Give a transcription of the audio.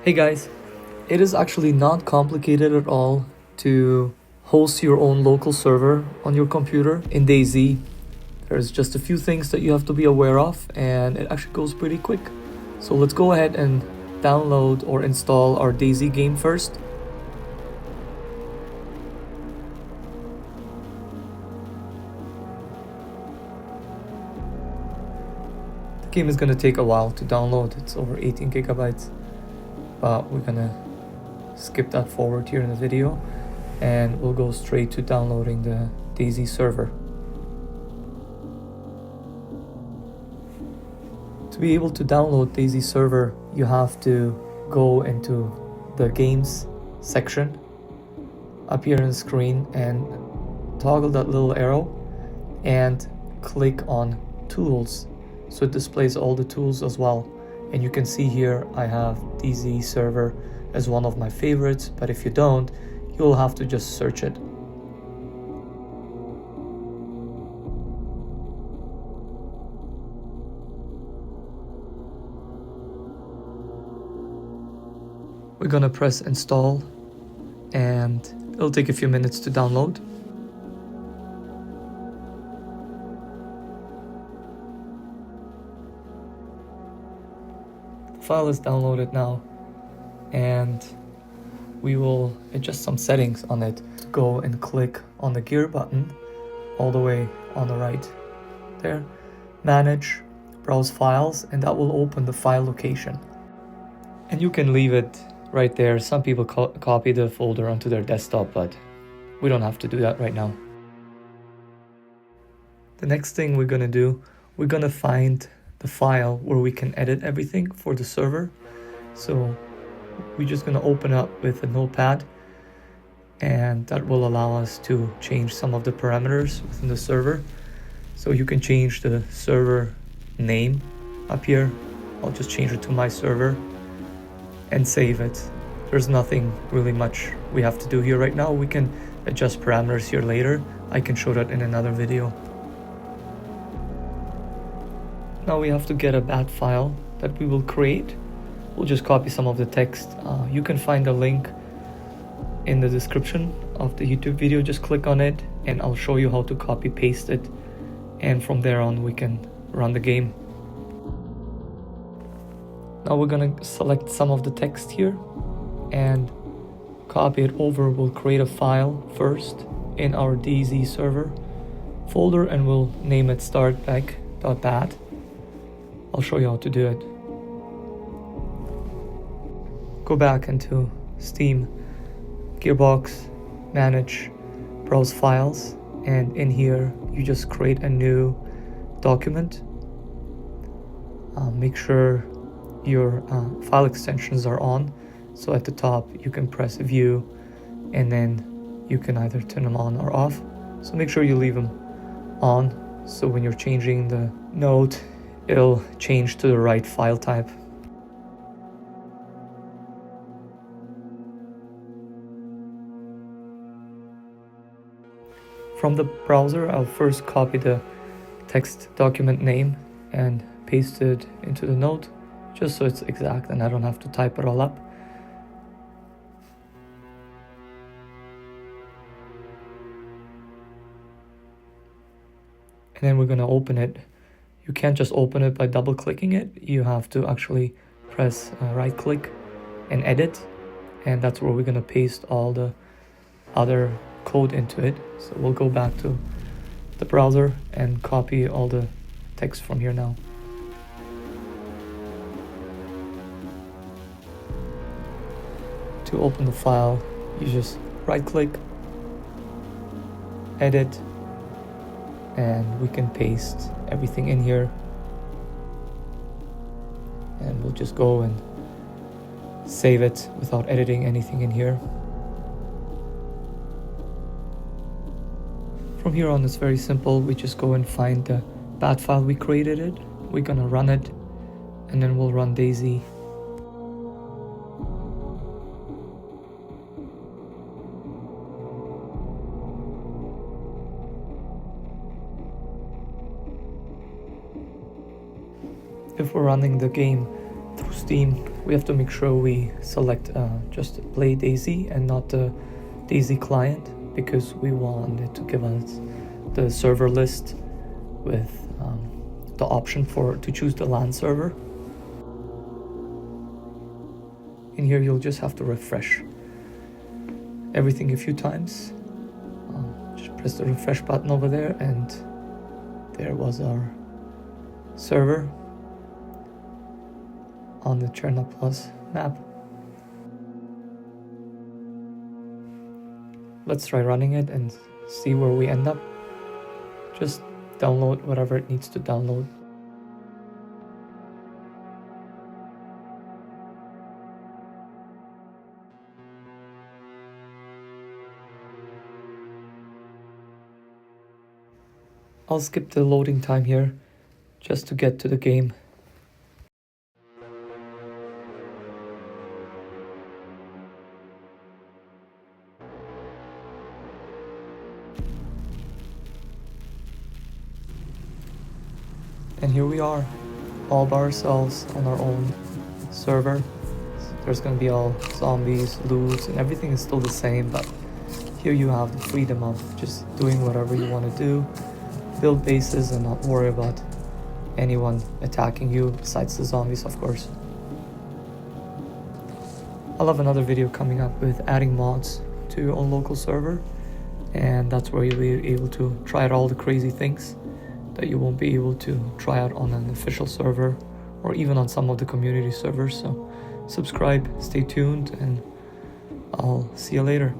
Hey guys, it is actually not complicated at all to host your own local server on your computer in DayZ. There's just a few things that you have to be aware of and it actually goes pretty quick. So let's go ahead and download or install our DayZ game first. The game is gonna take a while to download, it's over 18 gigabytes. But we're gonna skip that forward here in the video and we'll go straight to downloading the DayZ server. To be able to download DayZ server, you have to go into the games section up here on the screen and toggle that little arrow and click on tools, so it displays all the tools as well. And you can see here I have DayZ Server as one of my favorites, but if you don't, you'll have to just search it. We're gonna press install and it'll take a few minutes to download. File is downloaded now and we will adjust some settings on it. Go and click on the gear button all the way on the right there, manage, browse files, and that will open the file location. And you can leave it right there. Some people copy the folder onto their desktop, but we don't have to do that right now. The next thing we're gonna do, we're gonna find the file where we can edit everything for the server. So we're just going to open up with a notepad and that will allow us to change some of the parameters within the server. So you can change the server name up here. I'll just change it to my server and save it. There's nothing really much we have to do here right now. We can adjust parameters here later. I can show that in another video. Now we have to get a bat file that we will create. We'll just copy some of the text. You can find a link in the description of the YouTube video. Just click on it and I'll show you how to copy paste it. And from there on we can run the game. Now we're gonna select some of the text here and copy it over. We'll create a file first in our DayZ server folder and we'll name it startback.bat. I'll show you how to do it. Go back into Steam, Gearbox, manage, browse files, and in here you just create a new document. Make sure your file extensions are on. So at the top you can press view and then you can either turn them on or off. So make sure you leave them on so when you're changing the note it'll change to the right file type. From the browser, I'll first copy the text document name and paste it into the note, just so it's exact and I don't have to type it all up. And then we're going to open it. You can't just open it by double clicking it. You have to actually press right click and edit. And that's where we're going to paste all the other code into it. So we'll go back to the browser and copy all the text from here now. To open the file, you just right click, edit, and we can paste everything in here. And we'll just go and save it without editing anything in here. From here on it's very simple. We just go and find the bat file we created it. We're gonna run it and then we'll run DayZ. If we're running the game through Steam, we have to make sure we select just play DayZ and not the DayZ client, because we want it to give us the server list with the option to choose the LAN server. In here you'll just have to refresh everything a few times. Just press the refresh button over there, and there was our server on the Cherna Plus map. Let's try running it and see where we end up. Just download whatever it needs to download. I'll skip the loading time here just to get to the game. And here we are, all by ourselves on our own server. There's gonna be all zombies, loot, and everything is still the same, but here you have the freedom of just doing whatever you want to do, build bases and not worry about anyone attacking you besides the zombies, of course. I'll have another video coming up with adding mods to your own local server, and that's where you'll be able to try out all the crazy things that you won't be able to try out on an official server or even on some of the community servers. So subscribe, stay tuned, and I'll see you later.